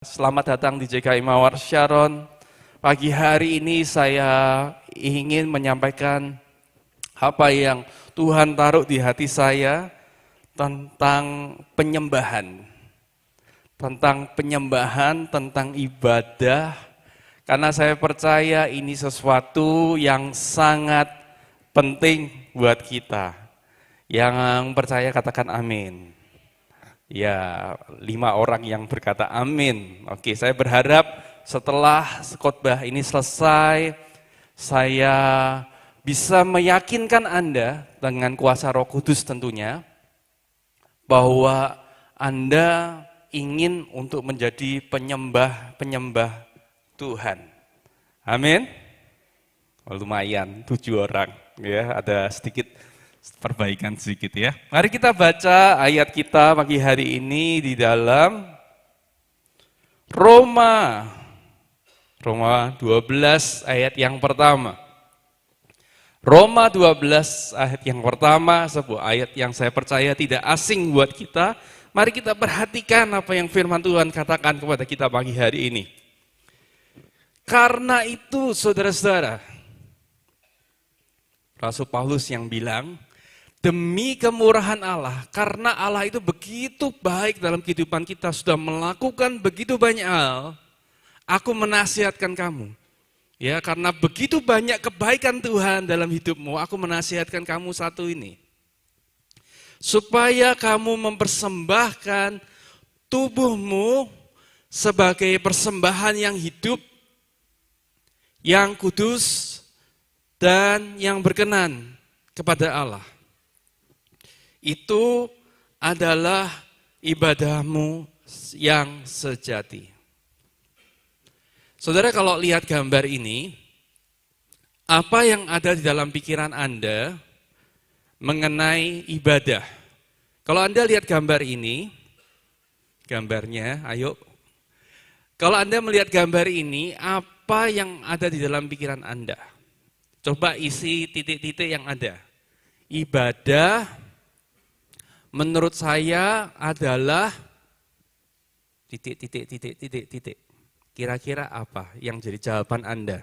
Selamat datang di JKI Mawar Sharon. Pagi hari ini saya ingin menyampaikan apa yang Tuhan taruh di hati saya tentang penyembahan. Tentang ibadah. Karena saya percaya ini sesuatu yang sangat penting buat kita. Yang percaya katakan amin. Ya, 5 orang yang berkata amin. Oke, saya berharap setelah khotbah ini selesai, saya bisa meyakinkan Anda dengan kuasa Roh Kudus tentunya, bahwa Anda ingin untuk menjadi penyembah Tuhan. Amin. Oh, lumayan, 7 orang. Ya, ada sedikit perbaikan sedikit ya. Mari kita baca ayat kita pagi hari ini di dalam Roma 12 ayat yang pertama. Roma 12 ayat yang pertama, sebuah ayat yang saya percaya tidak asing buat kita. Mari kita perhatikan apa yang firman Tuhan katakan kepada kita pagi hari ini. Karena itu saudara-saudara, Rasul Paulus yang bilang, demi kemurahan Allah, karena Allah itu begitu baik dalam kehidupan kita, sudah melakukan begitu banyak hal, aku menasihatkan kamu. Ya, karena begitu banyak kebaikan Tuhan dalam hidupmu, aku menasihatkan kamu satu ini. Supaya kamu mempersembahkan tubuhmu sebagai persembahan yang hidup, yang kudus, dan yang berkenan kepada Allah. Itu adalah ibadahmu yang sejati. Saudara, kalau lihat gambar ini, apa yang ada di dalam pikiran Anda mengenai ibadah? Kalau Anda lihat gambar ini, gambarnya, ayo. Kalau Anda melihat gambar ini, apa yang ada di dalam pikiran Anda? Coba isi titik-titik yang ada. Ibadah menurut saya adalah titik. Kira-kira apa yang jadi jawaban Anda?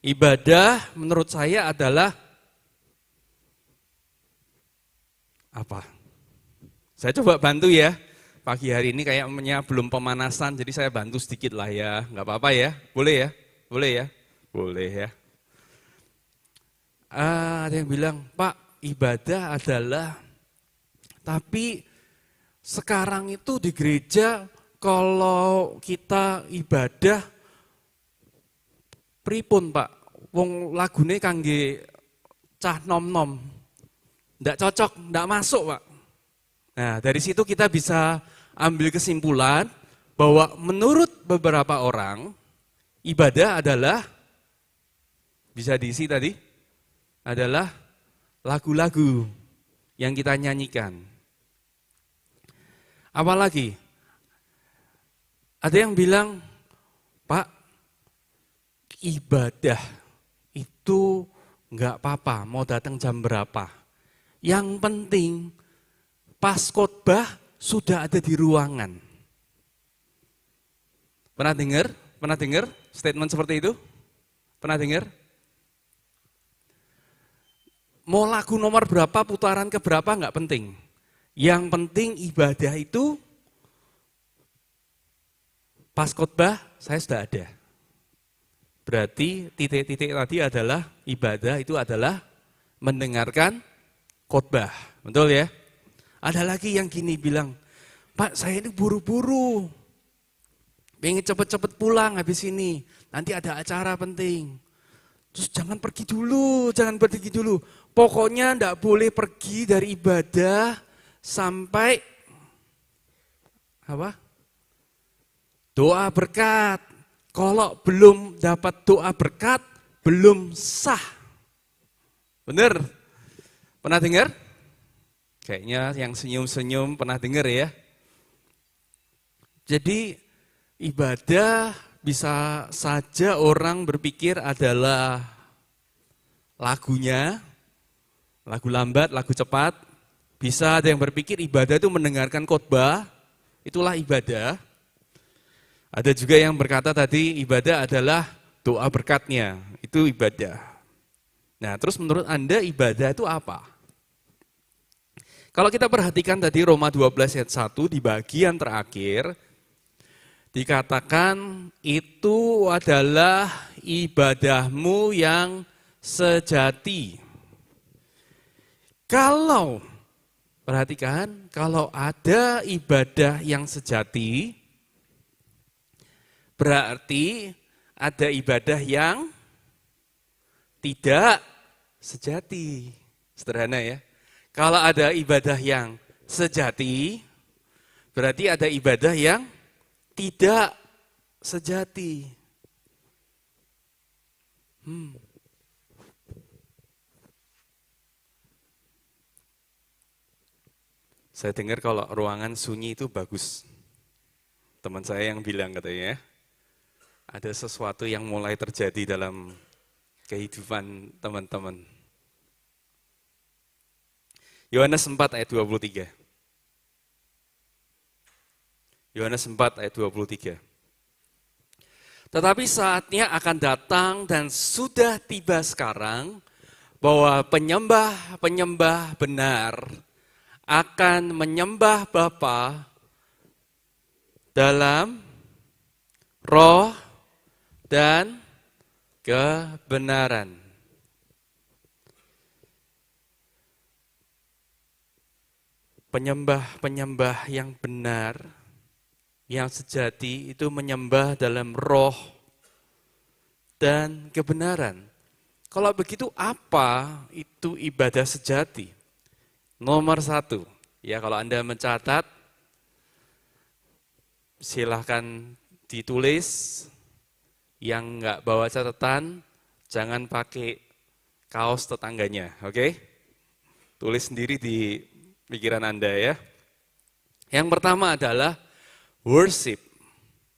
Ibadah menurut saya adalah apa? Saya coba bantu ya. Pagi hari ini kayaknya belum pemanasan, jadi saya bantu sedikit lah ya. Nggak apa-apa ya? Boleh ya? Boleh ya? Boleh ya. Ada yang bilang, Pak, ibadah adalah, tapi sekarang itu di gereja kalau kita ibadah pripun Pak, wong lagune kangge cah nom-nom, ndak cocok, ndak masuk Pak. Nah dari situ kita bisa ambil kesimpulan bahwa menurut beberapa orang ibadah adalah, bisa diisi tadi, adalah lagu-lagu yang kita nyanyikan. Apalagi, ada yang bilang, Pak, ibadah itu enggak apa-apa, mau datang jam berapa. Yang penting, pas khotbah sudah ada di ruangan. Pernah dengar? Pernah dengar statement seperti itu? Pernah dengar? Mau lagu nomor berapa, putaran ke berapa, enggak penting. Yang penting ibadah itu pas khotbah saya sudah ada. Berarti titik-titik tadi adalah ibadah itu adalah mendengarkan khotbah. Betul ya? Ada lagi yang gini bilang, Pak saya ini buru-buru. Pengen cepet-cepet pulang habis ini. Nanti ada acara penting. Terus jangan pergi dulu. Pokoknya enggak boleh pergi dari ibadah sampai apa? Doa berkat. Kalau belum dapat doa berkat, belum sah. Benar? Pernah dengar? Kayaknya yang senyum-senyum pernah dengar ya. Jadi ibadah bisa saja orang berpikir adalah lagunya, lagu lambat, lagu cepat. Bisa ada yang berpikir ibadah itu mendengarkan khotbah, itulah ibadah. Ada juga yang berkata tadi ibadah adalah doa berkatnya, itu ibadah. Nah, terus menurut Anda ibadah itu apa? Kalau kita perhatikan tadi Roma 12 ayat 1 di bagian terakhir, dikatakan itu adalah ibadahmu yang sejati. Kalau, perhatikan, kalau ada ibadah yang sejati, berarti ada ibadah yang tidak sejati. Sederhana ya. Kalau ada ibadah yang sejati, berarti ada ibadah yang tidak sejati. Saya dengar kalau ruangan sunyi itu bagus. Teman saya yang bilang katanya ya. Ada sesuatu yang mulai terjadi dalam kehidupan teman-teman. Yohanes 4 ayat 23. Yohanes 4 ayat 23. Tetapi saatnya akan datang dan sudah tiba sekarang bahwa penyembah-penyembah benar akan menyembah Bapa dalam roh dan kebenaran. Penyembah-penyembah yang benar, yang sejati itu menyembah dalam roh dan kebenaran. Kalau begitu apa itu ibadah sejati? Nomor 1, ya kalau Anda mencatat, silahkan ditulis. Yang enggak bawa catatan, jangan pakai kaos tetangganya, oke? Tulis sendiri di pikiran Anda ya. Yang pertama adalah worship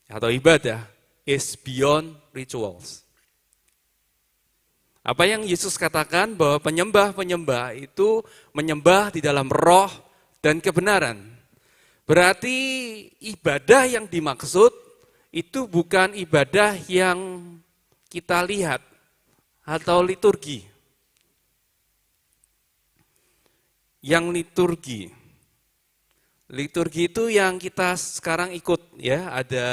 atau ibadah is beyond rituals. Apa yang Yesus katakan bahwa penyembah-penyembah itu menyembah di dalam roh dan kebenaran. Berarti ibadah yang dimaksud itu bukan ibadah yang kita lihat atau liturgi. Yang liturgi itu yang kita sekarang ikut ya, ada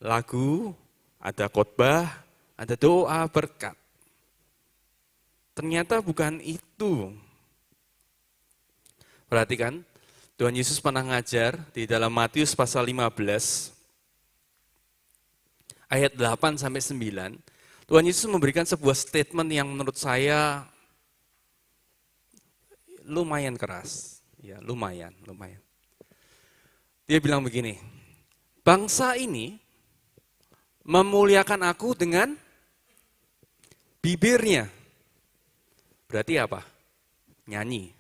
lagu, ada khotbah, ada doa berkat. Ternyata bukan itu. Perhatikan, Tuhan Yesus pernah ngajar di dalam Matius pasal 15 ayat 8 sampai 9. Tuhan Yesus memberikan sebuah statement yang menurut saya lumayan keras. Ya, lumayan. Dia bilang begini, bangsa ini memuliakan aku dengan bibirnya. Berarti apa? Nyanyi.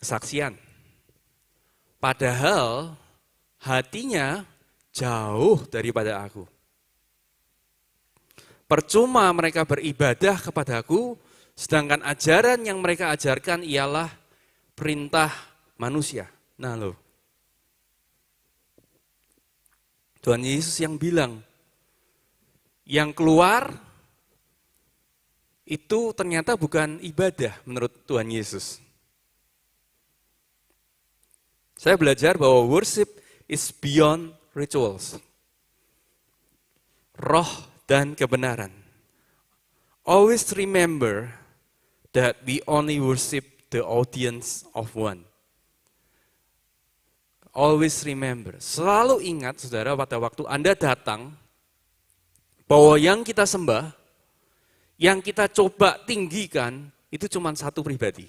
Kesaksian. Padahal hatinya jauh daripada aku. Percuma mereka beribadah kepadaku, sedangkan ajaran yang mereka ajarkan ialah perintah manusia. Nah loh, Tuhan Yesus yang bilang, yang keluar itu ternyata bukan ibadah menurut Tuhan Yesus. Saya belajar bahwa worship is beyond rituals. Roh dan kebenaran. Always remember that we only worship the audience of one. Always remember. Selalu ingat saudara pada waktu Anda datang, bahwa yang kita sembah, yang kita coba tinggikan, itu cuma satu pribadi.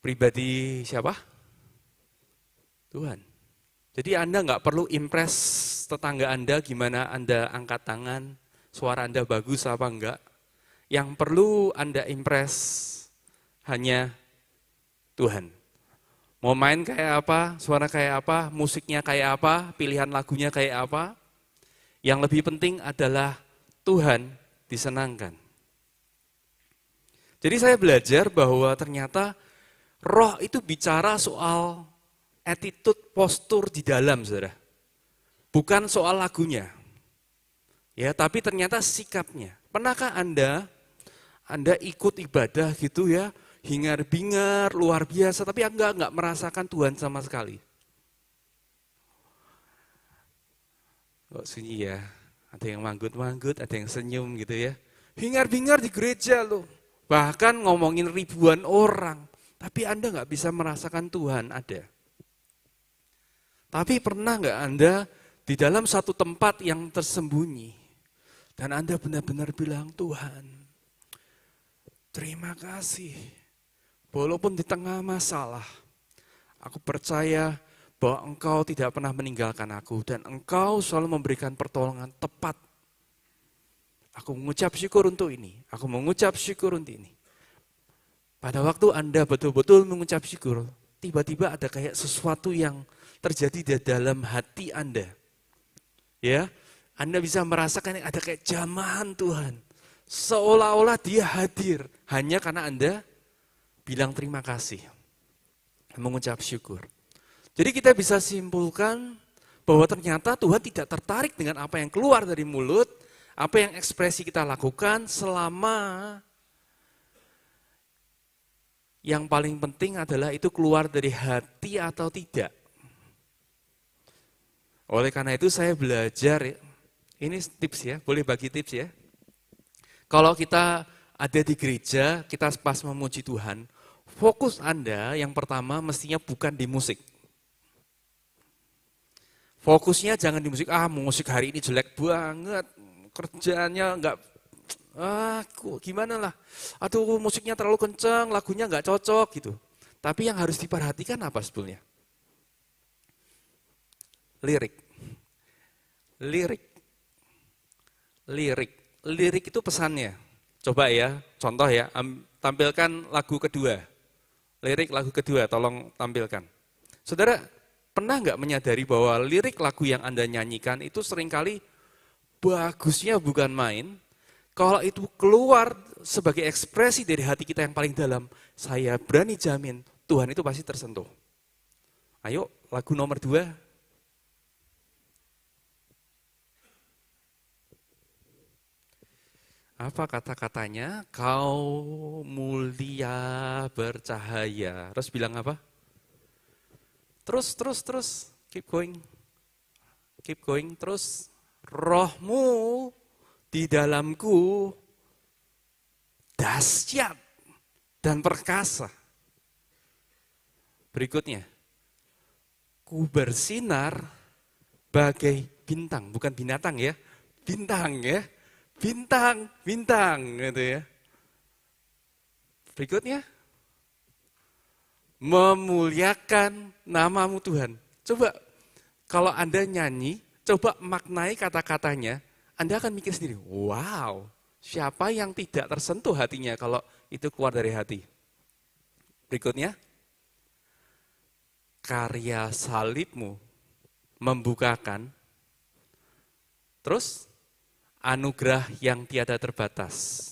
Pribadi siapa? Tuhan. Jadi Anda nggak perlu impress tetangga Anda gimana Anda angkat tangan, suara Anda bagus apa enggak. Yang perlu Anda impress hanya Tuhan. Mau main kayak apa, suara kayak apa, musiknya kayak apa, pilihan lagunya kayak apa. Yang lebih penting adalah Tuhan disenangkan. Jadi saya belajar bahwa ternyata Roh itu bicara soal attitude, postur di dalam, saudara. Bukan soal lagunya. Ya, tapi ternyata sikapnya. Pernahkah Anda ikut ibadah gitu ya, hingar-bingar, luar biasa, tapi enggak merasakan Tuhan sama sekali? Kok sunyi ya? Ada yang manggut-manggut, ada yang senyum gitu ya. Hingar-bingar di gereja loh. Bahkan ngomongin ribuan orang. Tapi Anda nggak bisa merasakan Tuhan ada. Tapi pernah nggak Anda di dalam satu tempat yang tersembunyi. Dan Anda benar-benar bilang, Tuhan, terima kasih. Walaupun di tengah masalah, aku percaya bahwa Engkau tidak pernah meninggalkan aku. Dan Engkau selalu memberikan pertolongan tepat. Aku mengucap syukur untuk ini. Aku mengucap syukur untuk ini. Pada waktu Anda betul-betul mengucap syukur, tiba-tiba ada kayak sesuatu yang terjadi di dalam hati Anda. Ya, Anda bisa merasakan ada kayak jamahan Tuhan. Seolah-olah dia hadir hanya karena Anda bilang terima kasih. Mengucap syukur. Jadi kita bisa simpulkan bahwa ternyata Tuhan tidak tertarik dengan apa yang keluar dari mulut, apa yang ekspresi kita lakukan selama yang paling penting adalah itu keluar dari hati atau tidak. Oleh karena itu saya belajar, ini tips ya, boleh bagi tips ya. Kalau kita ada di gereja, kita pas memuji Tuhan, fokus Anda yang pertama mestinya bukan di musik. Fokusnya jangan di musik, musik hari ini jelek banget, kerjanya enggak, gimana lah, aduh musiknya terlalu kencang, lagunya enggak cocok gitu. Tapi yang harus diperhatikan apa sebetulnya? Lirik itu pesannya. Coba ya, contoh ya, tampilkan lagu kedua. Lirik lagu kedua, tolong tampilkan. Saudara, pernah nggak menyadari bahwa lirik lagu yang Anda nyanyikan itu seringkali bagusnya bukan main, kalau itu keluar sebagai ekspresi dari hati kita yang paling dalam, saya berani jamin Tuhan itu pasti tersentuh. Ayo, lagu nomor 2. Apa kata-katanya? Kau mulia bercahaya. Terus bilang apa? Terus. Keep going. Terus, rohmu di dalamku dahsyat dan perkasa. Berikutnya, ku bersinar bagai bintang, bukan binatang ya, bintang ya, bintang gitu ya. Berikutnya, memuliakan namamu Tuhan. Coba kalau Anda nyanyi, coba maknai kata-katanya, Anda akan mikir sendiri, wow, siapa yang tidak tersentuh hatinya kalau itu keluar dari hati. Berikutnya, karya salibmu membukakan, terus anugerah yang tiada terbatas.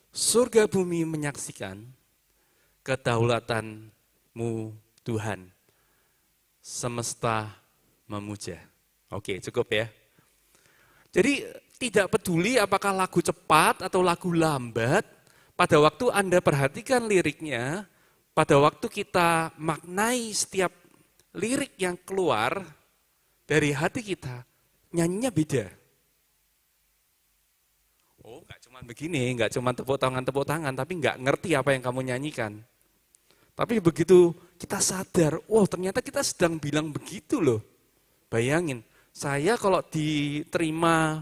Surga bumi menyaksikan kedaulatanmu Tuhan. Semesta memuja. Oke, cukup ya. Jadi tidak peduli apakah lagu cepat atau lagu lambat, pada waktu Anda perhatikan liriknya, pada waktu kita maknai setiap lirik yang keluar dari hati kita, nyanyinya beda. Oh, nggak cuma begini, nggak cuma tepuk tangan, tapi nggak ngerti apa yang kamu nyanyikan. Tapi begitu kita sadar, ternyata kita sedang bilang begitu loh. Bayangin, saya kalau diterima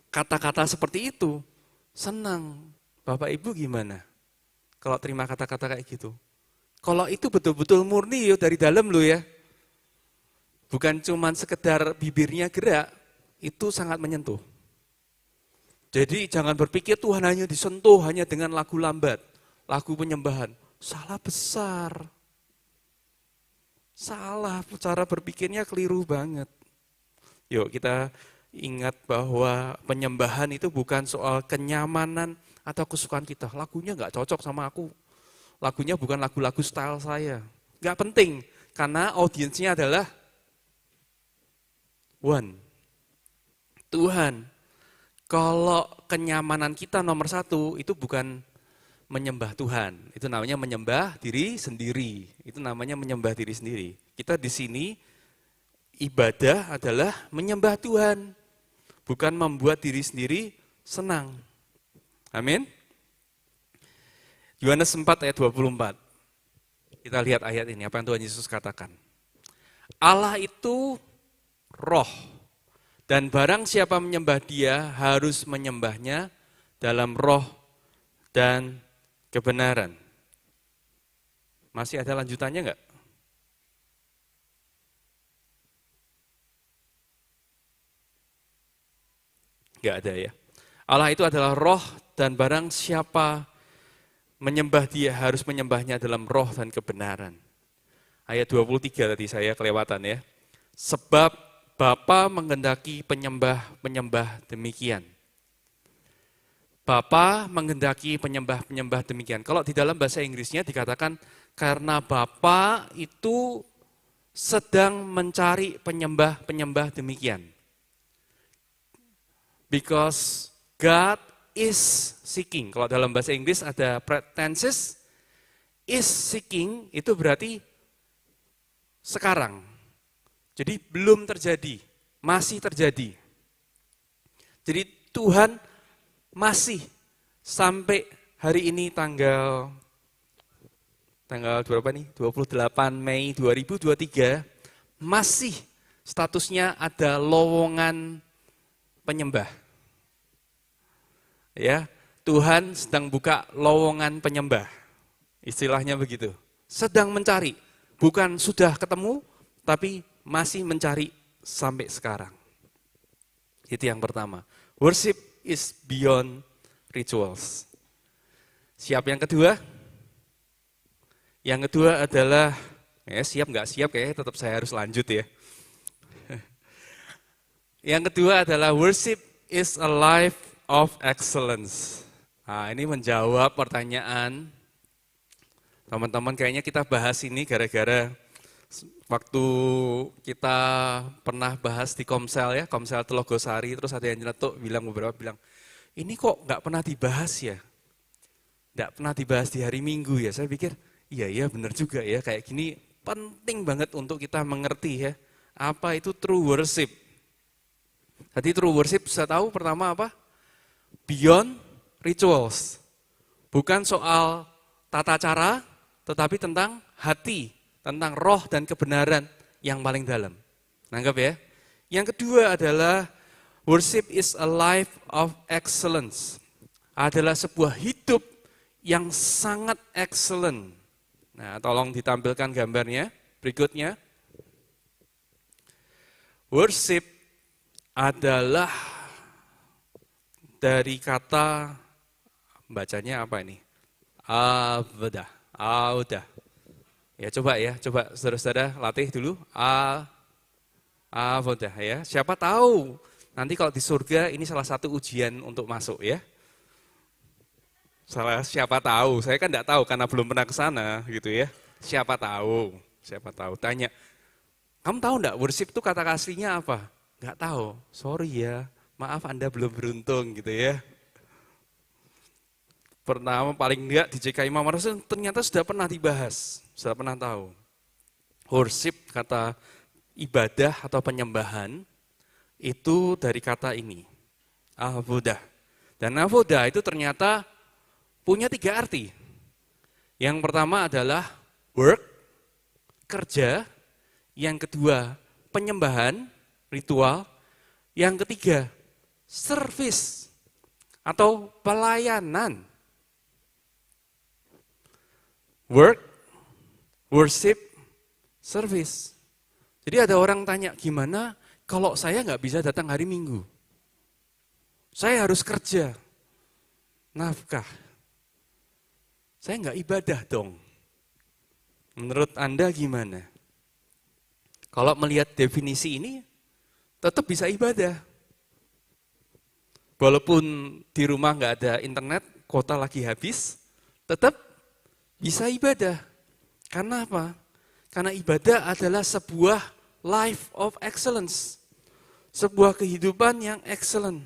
kata-kata seperti itu, senang. Bapak Ibu gimana? Kalau terima kata-kata kayak gitu. Kalau itu betul-betul murni dari dalam loh ya. Bukan cuma sekedar bibirnya gerak, itu sangat menyentuh. Jadi jangan berpikir Tuhan hanya disentuh hanya dengan lagu lambat, lagu penyembahan. Salah besar. Salah, cara berpikirnya keliru banget. Yuk kita ingat bahwa penyembahan itu bukan soal kenyamanan atau kesukaan kita. Lagunya nggak cocok sama aku. lagunya bukan lagu-lagu style saya. Nggak penting, karena audiensnya adalah one, Tuhan. Kalau kenyamanan kita nomor satu, itu bukan menyembah Tuhan. Itu namanya menyembah diri sendiri. Itu namanya menyembah diri sendiri. Kita di sini, ibadah adalah menyembah Tuhan. Bukan membuat diri sendiri senang. Amin. Yohanes 4 ayat 24. Kita lihat ayat ini, apa yang Tuhan Yesus katakan. Allah itu roh, dan barang siapa menyembah dia harus menyembahnya dalam roh dan kebenaran. Masih ada lanjutannya enggak? Enggak ada ya. Allah itu adalah roh, dan barang siapa menyembah dia harus menyembahnya dalam roh dan kebenaran. Ayat 23 tadi saya kelewatan ya. Sebab Bapa menghendaki penyembah-penyembah demikian. Bapa menghendaki penyembah-penyembah demikian. Kalau di dalam bahasa Inggrisnya dikatakan karena Bapa itu sedang mencari penyembah-penyembah demikian. Because God is seeking. Kalau dalam bahasa Inggris ada pretenses, is seeking itu berarti sekarang. Jadi belum terjadi, masih terjadi. Jadi Tuhan masih sampai hari ini tanggal berapa nih? 28 Mei 2023 masih statusnya ada lowongan penyembah. Ya, Tuhan sedang buka lowongan penyembah. Istilahnya begitu. Sedang mencari, bukan sudah ketemu, tapi masih mencari sampai sekarang. Itu yang pertama. Worship is beyond rituals. Siap yang kedua? Yang kedua adalah, siap nggak siap kayaknya tetap saya harus lanjut ya. Yang kedua adalah worship is a life of excellence. Nah, ini menjawab pertanyaan teman-teman, kayaknya kita bahas ini gara-gara waktu kita pernah bahas di Komsel ya, Komsel Telogosari, terus ada yang nyeletuk beberapa bilang, ini kok nggak pernah dibahas ya? Nggak pernah dibahas di hari Minggu ya? Saya pikir, iya benar juga ya, kayak gini penting banget untuk kita mengerti ya, apa itu true worship. Jadi true worship saya tahu pertama apa? Beyond rituals. Bukan soal tata cara, tetapi tentang hati, tentang roh dan kebenaran yang paling dalam. Nanggap ya. Yang kedua adalah worship is a life of excellence. Adalah sebuah hidup yang sangat excellent. Nah, tolong ditampilkan gambarnya berikutnya. Worship adalah dari kata, bacanya apa ini? Audah. Ya coba saudara-saudara latih dulu. Audah ya. Siapa tahu nanti kalau di surga ini salah satu ujian untuk masuk ya. Siapa tahu, saya kan enggak tahu karena belum pernah ke sana gitu ya. Siapa tahu, tanya. Kamu tahu enggak worship itu kata aslinya apa? Enggak tahu, sorry ya, maaf Anda belum beruntung gitu ya. Pertama paling enggak di JKI Mamarasul ternyata sudah pernah dibahas, sudah pernah tahu. Worship kata ibadah atau penyembahan itu dari kata ini, avodah. Dan avodah itu ternyata punya 3 arti. Yang pertama adalah work, kerja. Yang kedua penyembahan, ritual. Yang ketiga service atau pelayanan. Work, worship, service. Jadi ada orang tanya, gimana kalau saya nggak bisa datang hari Minggu? Saya harus kerja, nafkah. Saya nggak ibadah dong. Menurut Anda gimana? Kalau melihat definisi ini, tetap bisa ibadah. Walaupun di rumah nggak ada internet, kuota lagi habis, tetap bisa ibadah. Karena apa? Karena ibadah adalah sebuah life of excellence. Sebuah kehidupan yang excellent.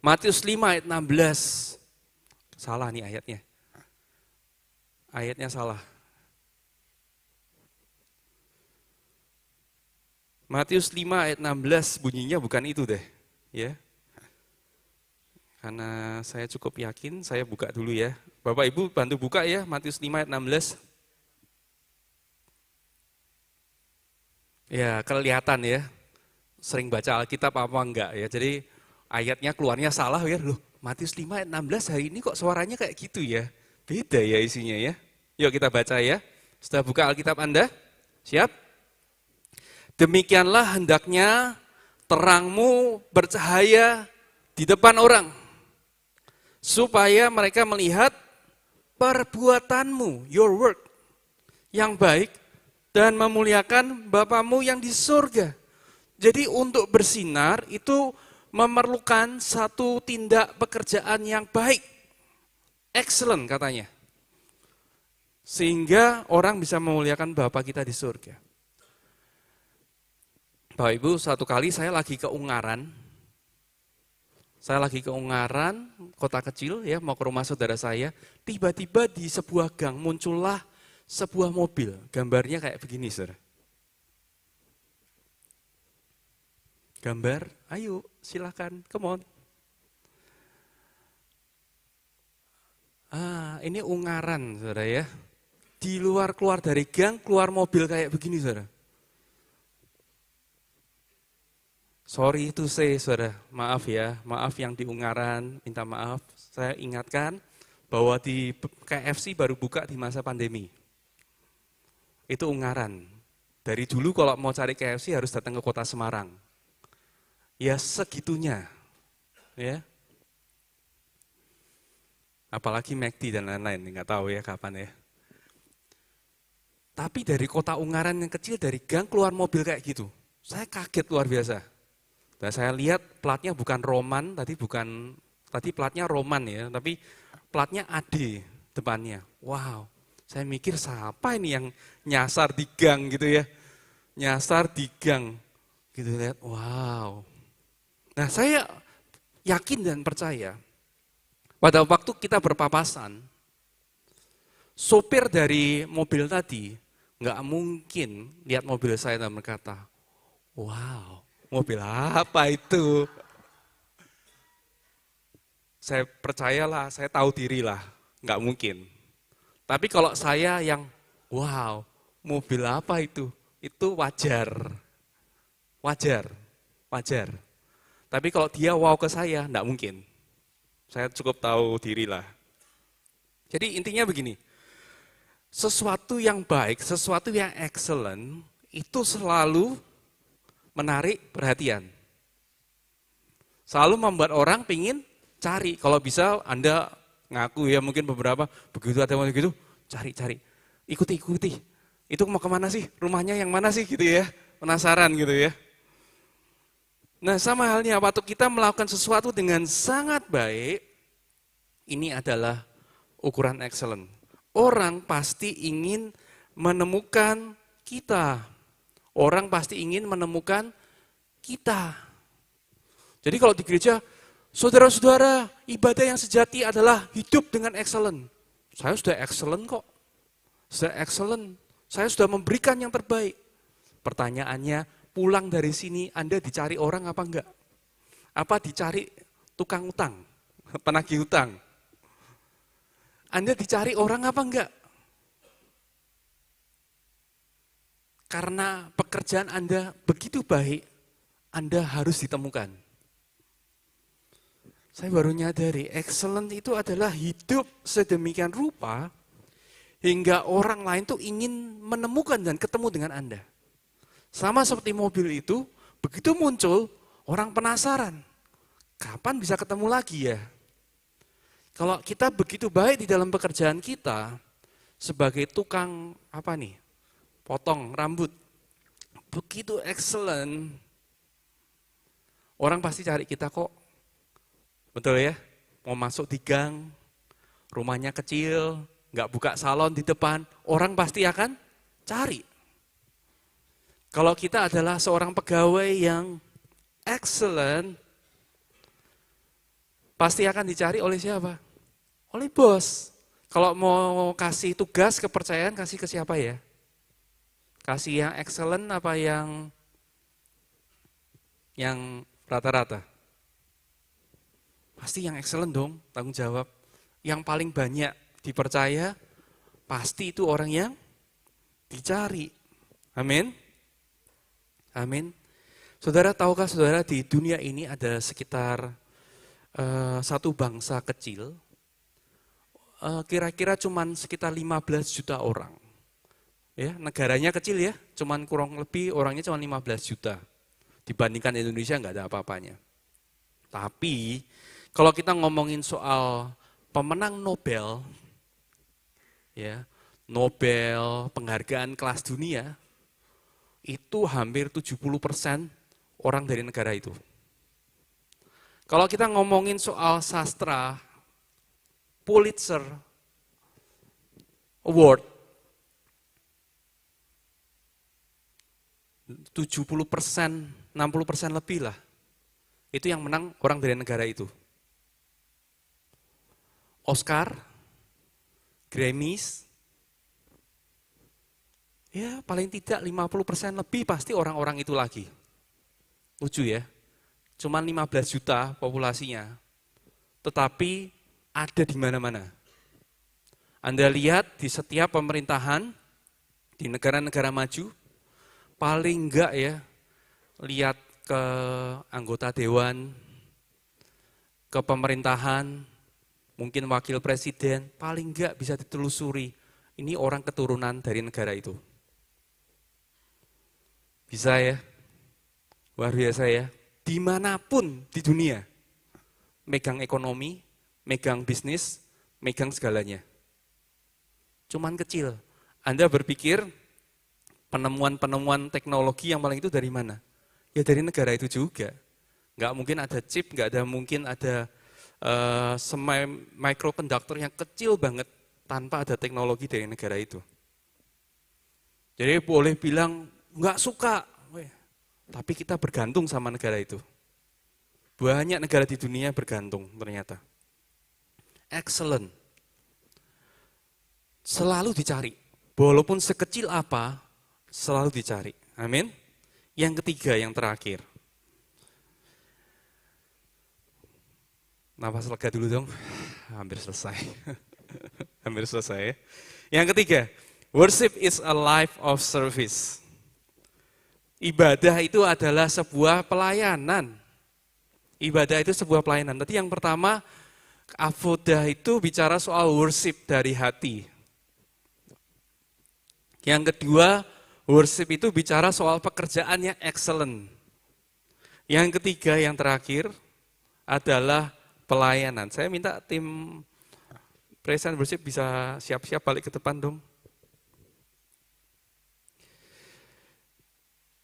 Matius 5 ayat 16. Salah nih ayatnya. Ayatnya salah. Matius 5 ayat 16 bunyinya bukan itu deh. Ya. Karena saya cukup yakin, saya buka dulu ya. Bapak Ibu bantu buka ya, Matius 5 ayat 16. Ya, kelihatan ya. Sering baca Alkitab apa enggak ya. Jadi ayatnya keluarnya salah ya. Loh, Matius 5 ayat 16 hari ini kok suaranya kayak gitu ya. Beda ya isinya ya. Yuk kita baca ya. Sudah buka Alkitab Anda? Siap? Demikianlah hendaknya terangmu bercahaya di depan orang, supaya mereka melihat perbuatanmu, your work, yang baik, dan memuliakan Bapamu yang di surga. Jadi untuk bersinar itu memerlukan satu tindak pekerjaan yang baik, excellent katanya. Sehingga orang bisa memuliakan Bapa kita di surga. Bapak Ibu, satu kali saya lagi ke Ungaran. Saya lagi ke Ungaran, kota kecil ya, mau ke rumah saudara saya. Tiba-tiba di sebuah gang muncullah sebuah mobil. Gambarnya kayak begini, saudara. Gambar, ayo silakan, come on. Ini Ungaran, saudara ya. Di luar keluar dari gang, keluar mobil kayak begini, saudara. Sorry to say, saudara, maaf ya, maaf yang di Ungaran, minta maaf. Saya ingatkan bahwa di KFC baru buka di masa pandemi. Itu Ungaran. Dari dulu kalau mau cari KFC harus datang ke kota Semarang. Ya segitunya, ya. Apalagi McD dan lain-lain, nggak tahu ya kapan ya. Tapi dari kota Ungaran yang kecil, dari gang keluar mobil kayak gitu. Saya kaget luar biasa. Dan saya lihat platnya bukan Roman, tadi platnya Roman ya, tapi platnya AD depannya. Wow, saya mikir siapa ini yang nyasar di gang gitu ya. Nyasar di gang, gitu lihat, wow. Nah saya yakin dan percaya, pada waktu kita berpapasan, sopir dari mobil tadi nggak mungkin lihat mobil saya dan berkata, wow, mobil apa itu? Saya percayalah, saya tahu dirilah, nggak mungkin. Tapi kalau saya yang, wow, mobil apa itu? Itu wajar. Wajar, wajar. Tapi kalau dia wow ke saya, nggak mungkin. Saya cukup tahu dirilah. Jadi intinya begini, sesuatu yang baik, sesuatu yang excellent, itu selalu menarik perhatian. Selalu membuat orang pingin cari. Kalau bisa Anda ngaku ya, mungkin beberapa, begitu ada yang gitu, cari-cari. Ikuti. Itu mau kemana sih? Rumahnya yang mana sih gitu ya? Penasaran gitu ya. Nah sama halnya waktu kita melakukan sesuatu dengan sangat baik, ini adalah ukuran excellent. Orang pasti ingin menemukan kita. Orang pasti ingin menemukan kita. Jadi kalau di gereja, saudara-saudara, ibadah yang sejati adalah hidup dengan excellent. Saya sudah excellent kok. Sudah excellent. Saya sudah memberikan yang terbaik. Pertanyaannya, pulang dari sini Anda dicari orang apa enggak? Apa dicari tukang utang, penagih utang? Anda dicari orang apa enggak? Karena pekerjaan Anda begitu baik, Anda harus ditemukan. Saya baru nyadari, excellent itu adalah hidup sedemikian rupa, hingga orang lain tuh ingin menemukan dan ketemu dengan Anda. Sama seperti mobil itu, begitu muncul, orang penasaran. Kapan bisa ketemu lagi ya? Kalau kita begitu baik di dalam pekerjaan kita, sebagai tukang potong rambut, begitu excellent, orang pasti cari kita kok. Betul ya? Mau masuk di gang, rumahnya kecil, nggak buka salon di depan, orang pasti akan cari. Kalau kita adalah seorang pegawai yang excellent, pasti akan dicari oleh siapa? Oleh bos. Kalau mau kasih tugas, kepercayaan, kasih ke siapa ya? Kasih yang excellent apa yang rata-rata? Pasti yang excellent dong, tanggung jawab. Yang paling banyak dipercaya, pasti itu orang yang dicari. Amin. Amin. Saudara, tahukah saudara di dunia ini ada sekitar satu bangsa kecil, kira-kira cuman sekitar 15 juta orang. Ya, negaranya kecil ya, cuman kurang lebih orangnya cuma 15 juta. Dibandingkan Indonesia nggak ada apa-apanya. Tapi kalau kita ngomongin soal pemenang Nobel, ya, Nobel penghargaan kelas dunia, itu hampir 70% orang dari negara itu. Kalau kita ngomongin soal sastra, Pulitzer Award, 70%, 60% lebih lah, itu yang menang orang dari negara itu. Oscar, Grammys, ya paling tidak 50% lebih pasti orang-orang itu lagi. Lucu ya, cuma 15 juta populasinya, tetapi ada di mana-mana. Anda lihat di setiap pemerintahan, di negara-negara maju, paling enggak ya, lihat ke anggota dewan, ke pemerintahan, mungkin wakil presiden, paling enggak bisa ditelusuri, ini orang keturunan dari negara itu. Bisa ya, luar biasa ya, dimanapun di dunia, megang ekonomi, megang bisnis, megang segalanya. Cuman kecil, Anda berpikir penemuan-penemuan teknologi yang paling itu dari mana? Ya dari negara itu juga. Nggak mungkin ada chip, nggak ada mungkin ada microconductor yang kecil banget tanpa ada teknologi dari negara itu. Jadi boleh bilang nggak suka, tapi kita bergantung sama negara itu. Banyak negara di dunia bergantung ternyata. Excellent. Selalu dicari. Walaupun sekecil apa, selalu dicari. Amin. Yang ketiga, yang terakhir. Nafas lega dulu dong. Hampir selesai. Hampir selesai ya. Yang ketiga, worship is a life of service. Ibadah itu adalah sebuah pelayanan. Ibadah itu sebuah pelayanan. Tadi yang pertama, avodah itu bicara soal worship dari hati. Yang kedua, worship itu bicara soal pekerjaan yang excellent. Yang ketiga, yang terakhir adalah pelayanan. Saya minta tim praise and worship bisa siap-siap balik ke depan dong.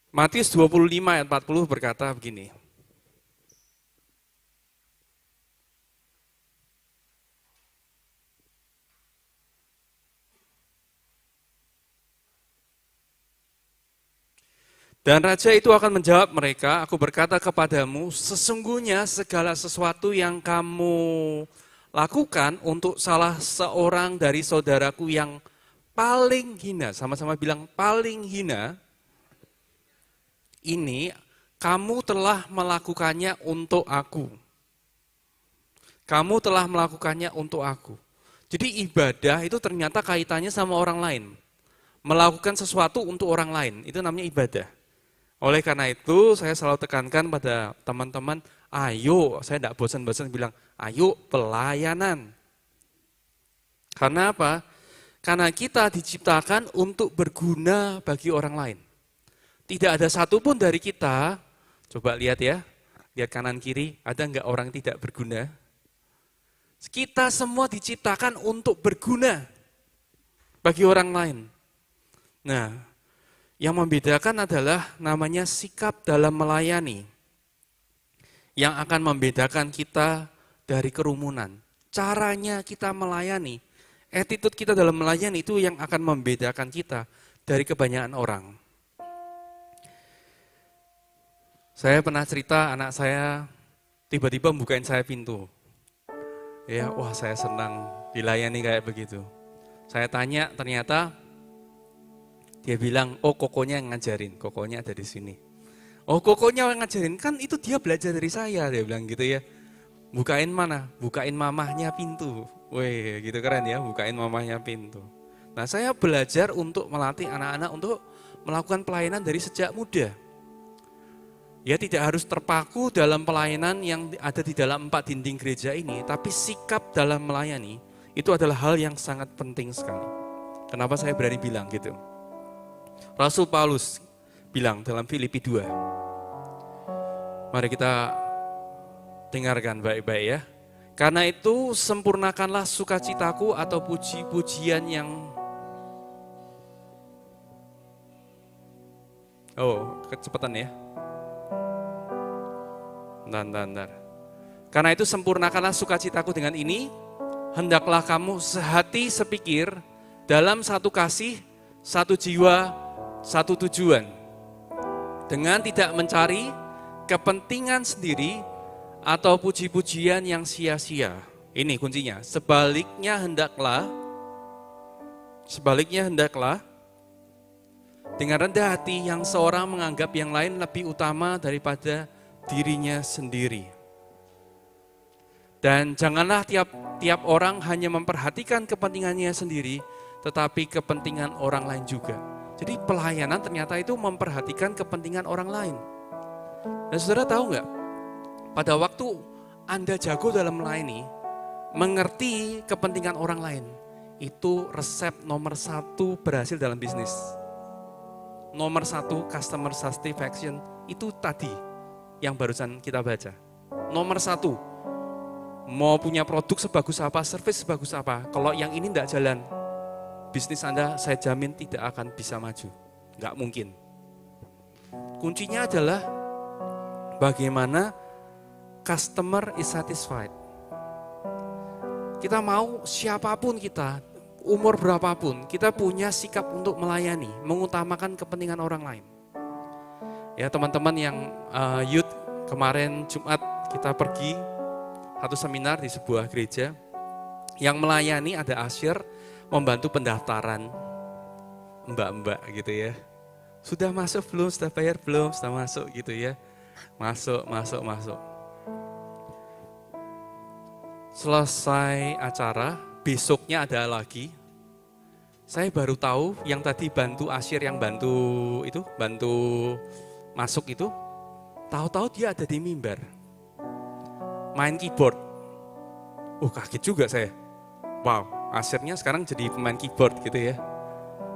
Matius 25 ayat 40 berkata begini. Dan raja itu akan menjawab mereka, aku berkata kepadamu, sesungguhnya segala sesuatu yang kamu lakukan untuk salah seorang dari saudaraku yang paling hina, sama-sama bilang paling hina, ini kamu telah melakukannya untuk aku. Kamu telah melakukannya untuk aku. Jadi ibadah itu ternyata kaitannya sama orang lain. Melakukan sesuatu untuk orang lain, itu namanya ibadah. Oleh karena itu, saya selalu tekankan pada teman-teman, ayo, saya tidak bosan-bosan bilang, ayo pelayanan. Karena apa? Karena kita diciptakan untuk berguna bagi orang lain. Tidak ada satupun dari kita, coba lihat ya, lihat kanan kiri, ada enggak orang yang tidak berguna? Kita semua diciptakan untuk berguna bagi orang lain. Nah, yang membedakan adalah namanya sikap dalam melayani. Yang akan membedakan kita dari kerumunan. Caranya kita melayani. Attitude kita dalam melayani itu yang akan membedakan kita dari kebanyakan orang. Saya pernah cerita anak saya tiba-tiba bukain saya pintu. Ya, wah saya senang dilayani kayak begitu. Saya tanya, ternyata dia bilang, oh kokonya yang ngajarin, kokonya ada di sini. Oh kokonya yang ngajarin, kan itu dia belajar dari saya, dia bilang gitu ya. Bukain mana? Bukain mamahnya pintu. Wih, gitu keren ya, bukain mamahnya pintu. Nah, saya belajar untuk melatih anak-anak untuk melakukan pelayanan dari sejak muda. Ya, tidak harus terpaku dalam pelayanan yang ada di dalam 4 dinding gereja ini, tapi sikap dalam melayani itu adalah hal yang sangat penting sekali. Kenapa saya berani bilang gitu? Rasul Paulus bilang dalam Filipi 2. Mari kita dengarkan baik-baik ya. Karena itu sempurnakanlah sukacitaku atau puji-pujian yang... Oh, kecepatan ya. Bentar. Karena itu sempurnakanlah sukacitaku dengan ini, hendaklah kamu sehati sepikir dalam satu kasih, satu jiwa, satu tujuan. Dengan tidak mencari kepentingan sendiri atau puji-pujian yang sia-sia. Ini kuncinya. Sebaliknya hendaklah dengan rendah hati yang seorang menganggap yang lain lebih utama daripada dirinya sendiri. Dan janganlah tiap orang hanya memperhatikan kepentingannya sendiri, tetapi kepentingan orang lain juga. Jadi pelayanan ternyata itu memperhatikan kepentingan orang lain. Dan saudara tahu nggak? Pada waktu Anda jago dalam melayani, mengerti kepentingan orang lain, itu resep nomor 1 berhasil dalam bisnis. Nomor 1 customer satisfaction itu tadi yang barusan kita baca. Nomor 1, mau punya produk sebagus apa, service sebagus apa, kalau yang ini tidak jalan, bisnis Anda saya jamin tidak akan bisa maju. Nggak mungkin. Kuncinya adalah bagaimana customer is satisfied. Kita mau siapapun kita, umur berapapun, kita punya sikap untuk melayani, mengutamakan kepentingan orang lain. Ya teman-teman yang youth, kemarin Jumat kita pergi satu seminar di sebuah gereja, yang melayani ada usher, membantu pendaftaran mbak-mbak gitu ya. Sudah masuk belum, sudah bayar belum, sudah masuk gitu ya. Masuk. Selesai acara, besoknya ada lagi. Saya baru tahu yang tadi bantu asyir, yang bantu masuk itu, tahu-tahu dia ada di mimbar, main keyboard. Kaget juga saya. Wow, asyirnya sekarang jadi pemain keyboard gitu ya.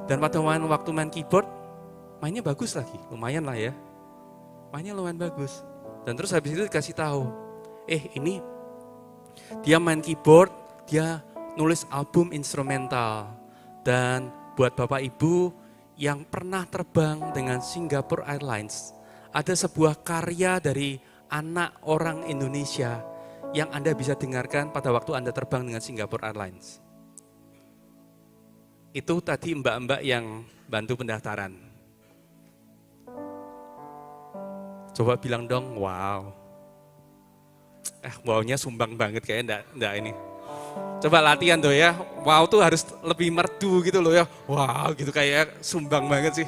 Dan pada waktu main keyboard, mainnya bagus lagi, lumayan lah ya. Mainnya lumayan bagus. Dan terus habis itu dikasih tahu, ini dia main keyboard, dia nulis album instrumental. Dan buat Bapak Ibu yang pernah terbang dengan Singapore Airlines, ada sebuah karya dari anak orang Indonesia yang Anda bisa dengarkan pada waktu Anda terbang dengan Singapore Airlines. Itu tadi mbak-mbak yang bantu pendaftaran. Coba bilang dong, wow. Wow-nya sumbang banget kayaknya enggak ini. Coba latihan tuh ya, wow tuh harus lebih merdu gitu loh ya. Wow gitu kayak sumbang banget sih.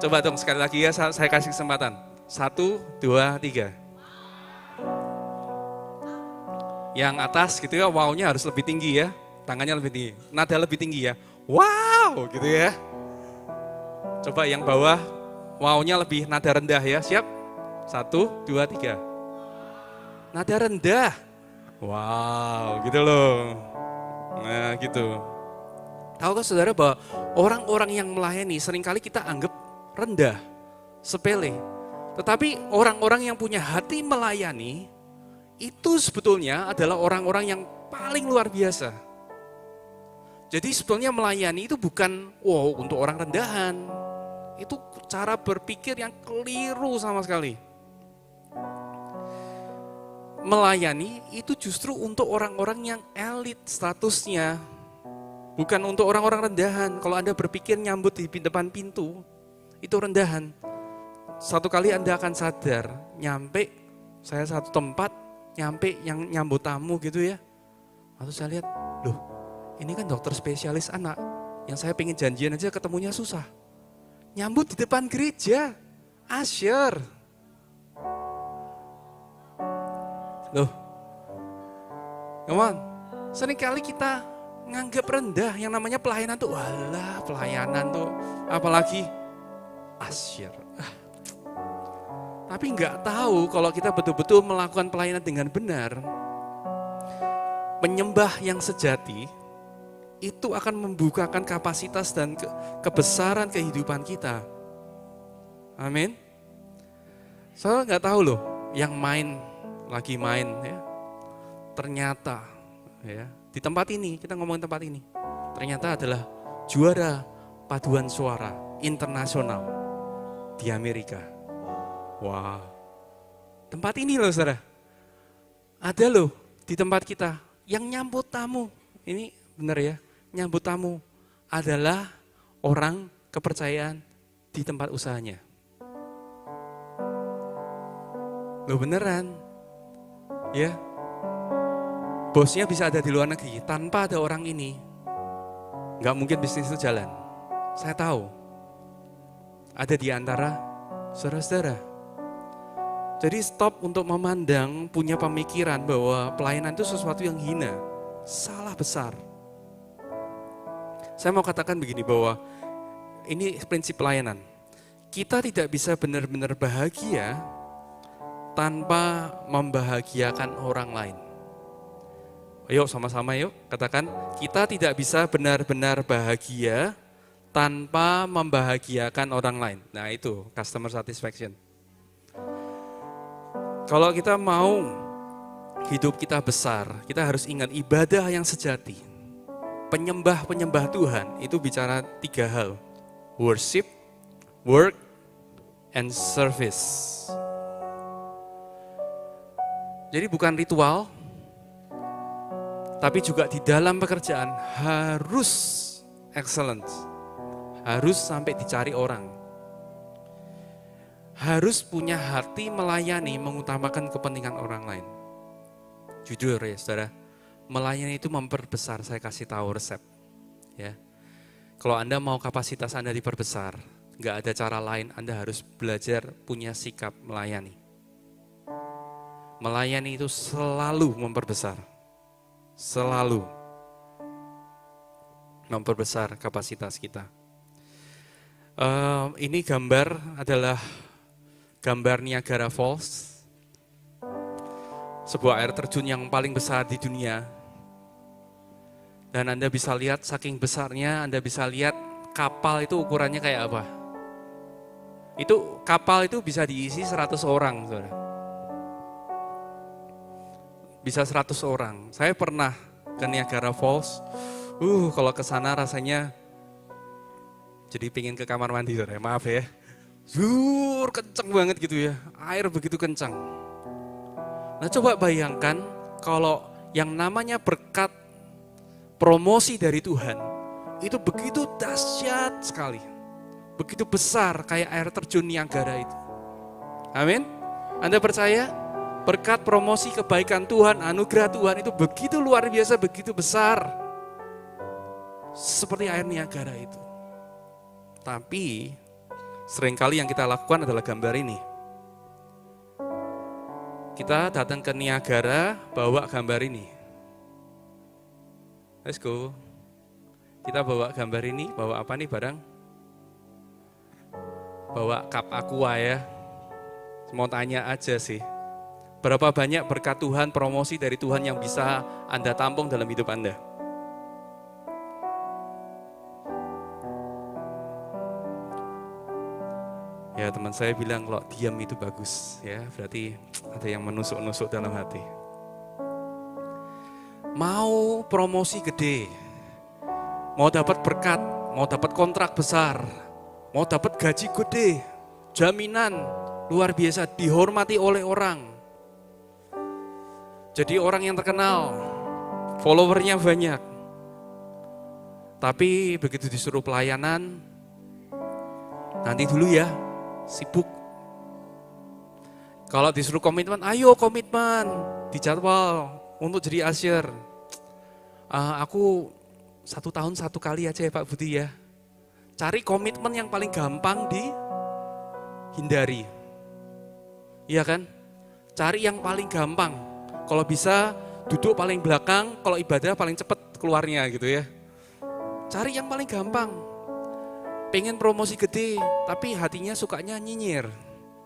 Coba dong sekali lagi ya, saya kasih kesempatan. 1, 2, 3. Yang atas gitu ya, wow-nya harus lebih tinggi ya. Tangannya lebih tinggi, nada lebih tinggi ya. Wow gitu ya. Coba yang bawah, wow-nya lebih nada rendah ya, siap? 1, 2, 3. Nada rendah. Wow, gitu loh. Nah, gitu. Tahukah saudara bahwa orang-orang yang melayani seringkali kita anggap rendah, sepele. Tetapi orang-orang yang punya hati melayani, itu sebetulnya adalah orang-orang yang paling luar biasa. Jadi sebetulnya melayani itu bukan untuk orang rendahan. Itu cara berpikir yang keliru sama sekali. Melayani itu justru untuk orang-orang yang elit statusnya. Bukan untuk orang-orang rendahan. Kalau Anda berpikir nyambut di depan pintu, itu rendahan. Satu kali Anda akan sadar, nyampe, saya satu tempat, nyampe yang nyambut tamu gitu ya. Lalu saya lihat, loh ini kan dokter spesialis anak, yang saya pengen janjian aja ketemunya susah. Nyambut di depan gereja, usher. Loh, come on, seringkali kita nganggap rendah yang namanya pelayanan tuh, walah pelayanan tuh, apalagi usher. Tapi nggak tahu kalau kita betul-betul melakukan pelayanan dengan benar, penyembah yang sejati itu akan membukakan kapasitas dan kebesaran kehidupan kita. Amin. Saya nggak tahu loh, yang lagi main ya, ternyata ya di tempat ini, kita ngomongin tempat ini, ternyata adalah juara paduan suara internasional di Amerika. Wah, tempat ini loh saudara, ada loh di tempat kita yang nyambut tamu. Ini benar ya, nyambut tamu adalah orang kepercayaan di tempat usahanya. Loh beneran, ya. Bosnya bisa ada di luar negeri, tanpa ada orang ini, nggak mungkin bisnis itu jalan. Saya tahu, ada di antara saudara-saudara. Jadi stop untuk memandang, punya pemikiran bahwa pelayanan itu sesuatu yang hina. Salah besar. Saya mau katakan begini bahwa ini prinsip pelayanan. Kita tidak bisa benar-benar bahagia tanpa membahagiakan orang lain. Ayo sama-sama yuk katakan, kita tidak bisa benar-benar bahagia tanpa membahagiakan orang lain. Nah itu customer satisfaction. Kalau kita mau hidup kita besar, kita harus ingat ibadah yang sejati. Penyembah-penyembah Tuhan itu bicara 3 hal. Worship, work, and service. Jadi bukan ritual, tapi juga di dalam pekerjaan harus excellent. Harus sampai dicari orang. Harus punya hati melayani, mengutamakan kepentingan orang lain. Jujur ya saudara, melayani itu memperbesar. Saya kasih tahu resep. Ya, kalau Anda mau kapasitas Anda diperbesar, nggak ada cara lain, Anda harus belajar punya sikap melayani. Melayani itu selalu memperbesar. Selalu memperbesar kapasitas kita. Ini gambar adalah gambar Niagara Falls, sebuah air terjun yang paling besar di dunia. Dan Anda bisa lihat saking besarnya, Anda bisa lihat kapal itu ukurannya kayak apa. Itu kapal itu bisa diisi 100 orang, saudara. Bisa 100 orang. Saya pernah ke Niagara Falls. Kalau ke sana rasanya jadi pingin ke kamar mandi, saudara. Maaf ya. Kenceng banget gitu ya, air begitu kencang. Nah coba bayangkan kalau yang namanya berkat promosi dari Tuhan, itu begitu dahsyat sekali. Begitu besar kayak air terjun Niagara itu. Amin? Anda percaya? Berkat promosi kebaikan Tuhan, anugerah Tuhan itu begitu luar biasa, begitu besar. Seperti air Niagara itu. Tapi seringkali yang kita lakukan adalah gambar ini. Kita datang ke Niagara, bawa gambar ini. Let's go. Kita bawa gambar ini, bawa apa nih barang? Bawa cup aqua ya. Mau tanya aja sih. Berapa banyak berkat Tuhan, promosi dari Tuhan yang bisa Anda tampung dalam hidup Anda? Ya teman saya bilang kalau diam itu bagus ya, berarti ada yang menusuk-nusuk dalam hati. Mau promosi gede, mau dapat berkat, mau dapat kontrak besar, mau dapat gaji gede, jaminan luar biasa, dihormati oleh orang. Jadi orang yang terkenal, followernya banyak. Tapi begitu disuruh pelayanan, nanti dulu ya, sibuk. Kalau disuruh komitmen, ayo komitmen, dijadwal untuk jadi usher. Aku 1 tahun 1 kali aja ya Pak Budi ya. Cari komitmen yang paling gampang dihindari. Iya kan? Cari yang paling gampang. Kalau bisa duduk paling belakang, kalau ibadah paling cepat keluarnya gitu ya. Cari yang paling gampang. Pengen promosi gede, tapi hatinya sukanya nyinyir.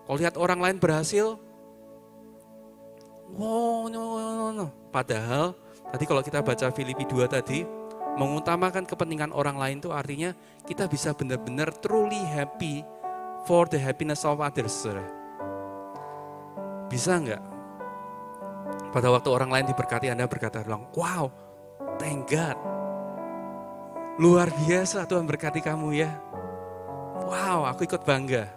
Kalau lihat orang lain berhasil, wow, no. Padahal tadi kalau kita baca Filipi 2 tadi, mengutamakan kepentingan orang lain itu artinya kita bisa benar-benar truly happy for the happiness of others. Bisa enggak? Pada waktu orang lain diberkati, Anda berkata, wow, thank God. Luar biasa Tuhan berkati kamu ya. Wow, aku ikut bangga.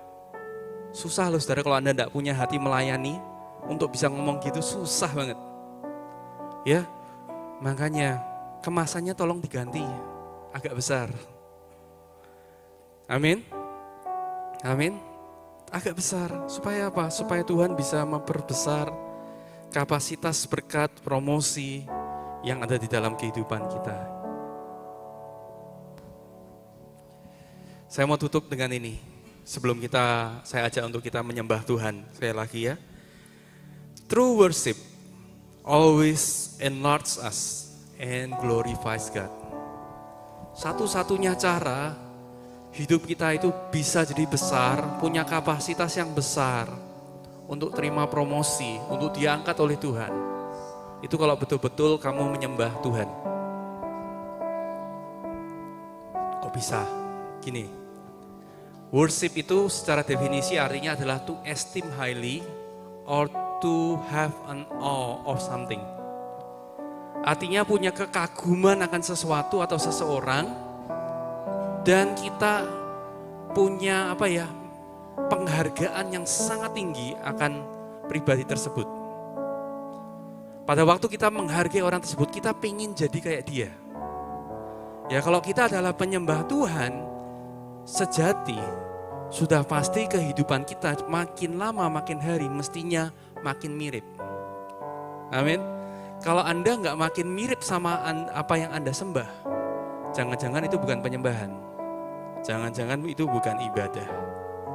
Susah loh saudara kalau Anda tidak punya hati melayani, untuk bisa ngomong gitu susah banget. Ya, makanya kemasannya tolong diganti, agak besar. Amin. Amin. Agak besar, supaya apa? Supaya Tuhan bisa memperbesar kapasitas berkat promosi yang ada di dalam kehidupan kita. Saya mau tutup dengan ini. Sebelum saya ajak untuk kita menyembah Tuhan, sekali lagi ya. True worship always enlarges us and glorifies God. Satu-satunya cara hidup kita itu bisa jadi besar, punya kapasitas yang besar untuk terima promosi, untuk diangkat oleh Tuhan. Itu kalau betul-betul kamu menyembah Tuhan. Kok bisa? Gini, worship itu secara definisi artinya adalah to esteem highly or to have an awe of something. Artinya punya kekaguman akan sesuatu atau seseorang, dan kita punya penghargaan yang sangat tinggi akan pribadi tersebut. Pada waktu kita menghargai orang tersebut, kita pengen jadi kayak dia. Ya, kalau kita adalah penyembah Tuhan sejati, sudah pasti kehidupan kita makin lama makin hari mestinya makin mirip. Amin. Kalau Anda nggak makin mirip sama apa yang Anda sembah, jangan-jangan itu bukan penyembahan. Jangan-jangan itu bukan ibadah.